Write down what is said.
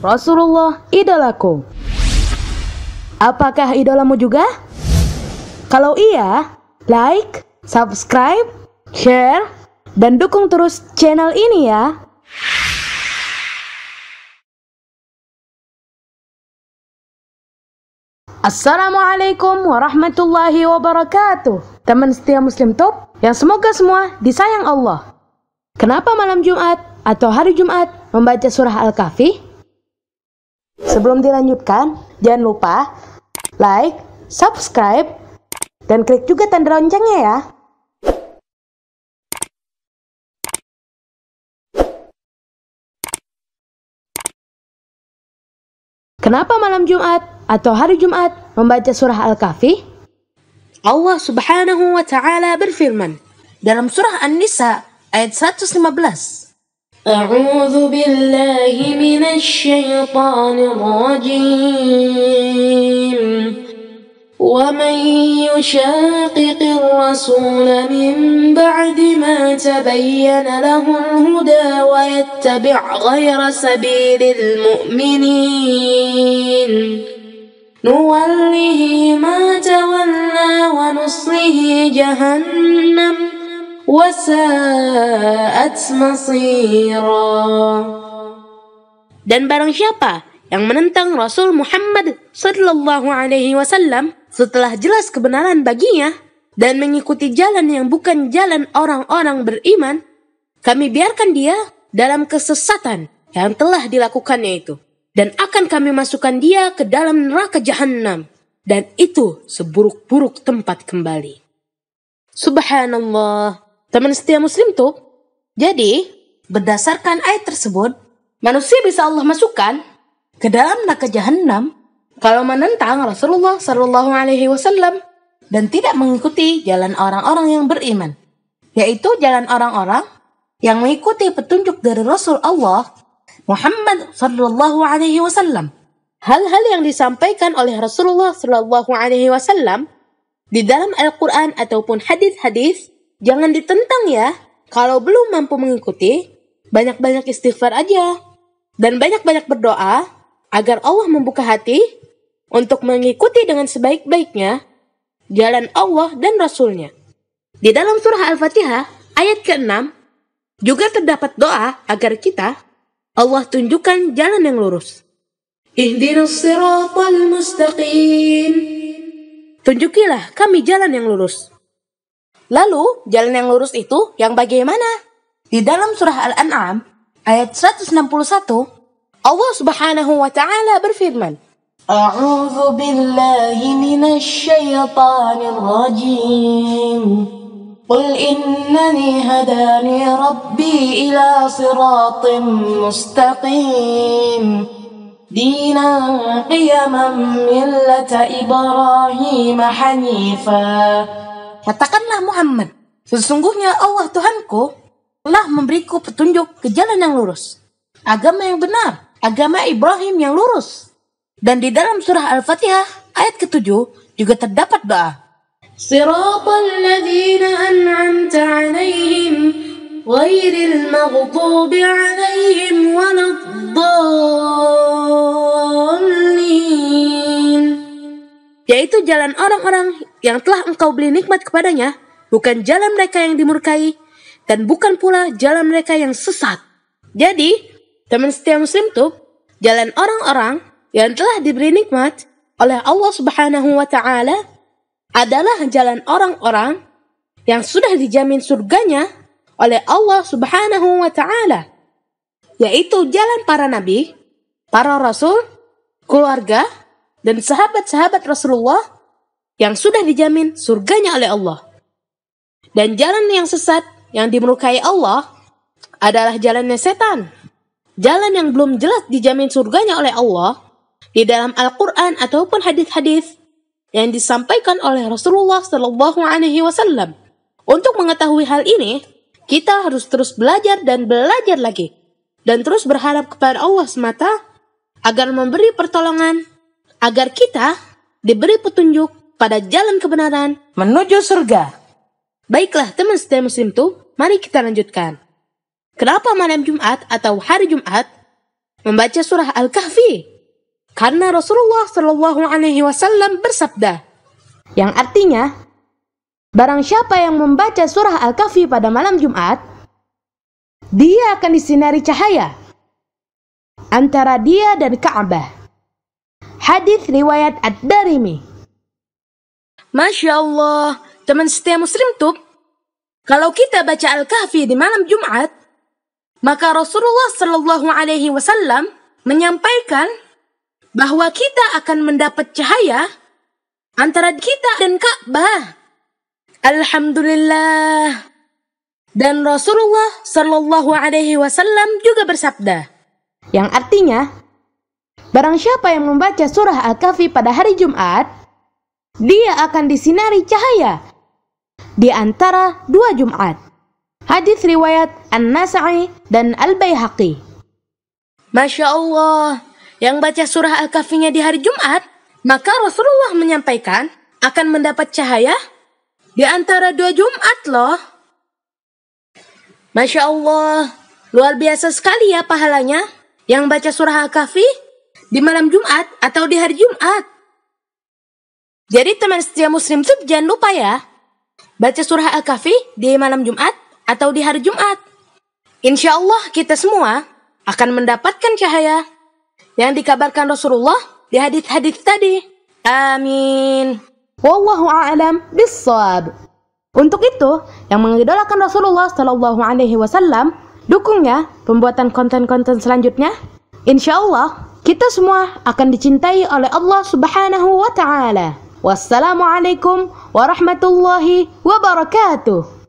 Rasulullah idolaku. Apakah idolamu juga? Kalau iya, like, subscribe, share, dan dukung terus channel ini ya. Assalamualaikum warahmatullahi wabarakatuh. Teman setia Muslim Top yang semoga semua disayang Allah. Kenapa malam Jumat atau hari Jumat membaca surah Al-Kahfi? Sebelum dilanjutkan, jangan lupa like, subscribe, dan klik juga tanda loncengnya ya. Kenapa malam Jumat atau hari Jumat membaca surah Al-Kahfi? Allah Subhanahu wa Ta'ala berfirman dalam surah An-Nisa ayat 115. A'udzu billahi minasy syaithanir rajim. Wa man yushaqiqir rasul min ba'di ma tabayyana lahul huda wa yattabi' ghayra sabilil mu'minin nuwallihi ma tawalla wa nuslihi jahannam wasa'at masira. Dan barang siapa yang menentang Rasul Muhammad sallallahu alaihi wasallam setelah jelas kebenaran baginya dan mengikuti jalan yang bukan jalan orang-orang beriman, kami biarkan dia dalam kesesatan yang telah dilakukannya itu, dan akan kami masukkan dia ke dalam neraka jahanam, dan itu seburuk-buruk tempat kembali. Subhanallah. Teman setia Muslim tuh, jadi berdasarkan ayat tersebut, manusia bisa Allah masukkan ke dalam neraka jahanam kalau menentang Rasulullah Sallallahu Alaihi Wasallam dan tidak mengikuti jalan orang-orang yang beriman, yaitu jalan orang-orang yang mengikuti petunjuk dari Rasul Allah Muhammad Sallallahu Alaihi Wasallam. Hal-hal yang disampaikan oleh Rasulullah Sallallahu Alaihi Wasallam di dalam Al-Quran ataupun hadis-hadis jangan ditentang ya. Kalau belum mampu mengikuti, banyak-banyak istighfar aja. Dan banyak-banyak berdoa agar Allah membuka hati untuk mengikuti dengan sebaik-baiknya jalan Allah dan Rasulnya. Di dalam surah Al-Fatihah ayat ke-6 juga terdapat doa agar kita Allah tunjukkan jalan yang lurus. Ihdinas siratal mustaqim. Tunjukilah kami jalan yang lurus. Lalu, jalan yang lurus itu yang bagaimana? Di dalam surah Al-An'am, ayat 161, Allah Subhanahu wa Ta'ala berfirman, A'udzu billahi minasy syaithanir rajim. Qul innani hadani rabbi ila siratim mustaqim. Dinan qiyaman millata Ibrahim hanifa. Katakanlah Muhammad, sesungguhnya Allah Tuhanku telah memberiku petunjuk ke jalan yang lurus, agama yang benar, agama Ibrahim yang lurus. Dan di dalam surah Al-Fatihah ayat ke-7 juga terdapat doa. Siratal ladzina an'amta 'alaihim ghairil maghdubi 'alaihim waladdallin. Yaitu jalan orang-orang yang telah engkau beri nikmat kepadanya, bukan jalan mereka yang dimurkai, dan bukan pula jalan mereka yang sesat. Jadi, teman setia Muslim tuh, jalan orang-orang yang telah diberi nikmat oleh Allah Subhanahu wa Ta'ala adalah jalan orang-orang yang sudah dijamin surganya oleh Allah Subhanahu wa Ta'ala, yaitu jalan para nabi, para rasul, keluarga, dan sahabat-sahabat Rasulullah yang sudah dijamin surganya oleh Allah. Dan jalan yang sesat yang dimurkai Allah adalah jalannya setan. Jalan yang belum jelas dijamin surganya oleh Allah di dalam Al-Quran ataupun hadis-hadis yang disampaikan oleh Rasulullah Sallallahu Alaihi Wasallam. Untuk mengetahui hal ini, kita harus terus belajar dan belajar lagi, dan terus berharap kepada Allah semata agar memberi pertolongan, agar kita diberi petunjuk pada jalan kebenaran menuju surga. Baiklah teman setia Muslim tuh, mari kita lanjutkan. Kenapa malam Jumat atau hari Jumat membaca surah Al-Kahfi. Karena Rasulullah Shallallahu Alaihi Wasallam bersabda, yang artinya, barang siapa yang membaca surah Al-Kahfi pada malam Jumat, dia akan disinari cahaya antara dia dan Ka'bah. Hadis riwayat Ad-Darimi. Masya Allah, teman setia Muslim tuh, kalau kita baca Al-Kahfi di malam Jumat, maka Rasulullah Shallallahu Alaihi Wasallam menyampaikan bahwa kita akan mendapat cahaya antara kita dan Ka'bah. Alhamdulillah. Dan Rasulullah Shallallahu Alaihi Wasallam juga bersabda, yang artinya, barang siapa yang membaca surah Al-Kahfi pada hari Jumat, dia akan disinari cahaya di antara dua Jumat. Hadis riwayat An-Nasa'i dan Al-Baihaqi. Masya Allah. Yang baca surah Al-Kahfinya di hari Jumat, maka Rasulullah menyampaikan akan mendapat cahaya di antara dua Jumat loh. Masya Allah, luar biasa sekali ya pahalanya yang baca surah Al-Kahfi di malam Jumat atau di hari Jumat. Jadi teman setia Muslim tuh jangan lupa ya, baca surah Al-Kahfi di malam Jumat atau di hari Jumat. Insya Allah kita semua akan mendapatkan cahaya yang dikabarkan Rasulullah di hadis-hadis tadi. Amin. Wallahu a'lam bissawab. Untuk itu, yang mengidolakan Rasulullah Shallallahu Alaihi Wasallam, dukung ya pembuatan konten-konten selanjutnya. Insya Allah, kita semua akan dicintai oleh Allah Subhanahu wa Ta'ala. Wassalamualaikum warahmatullahi wabarakatuh.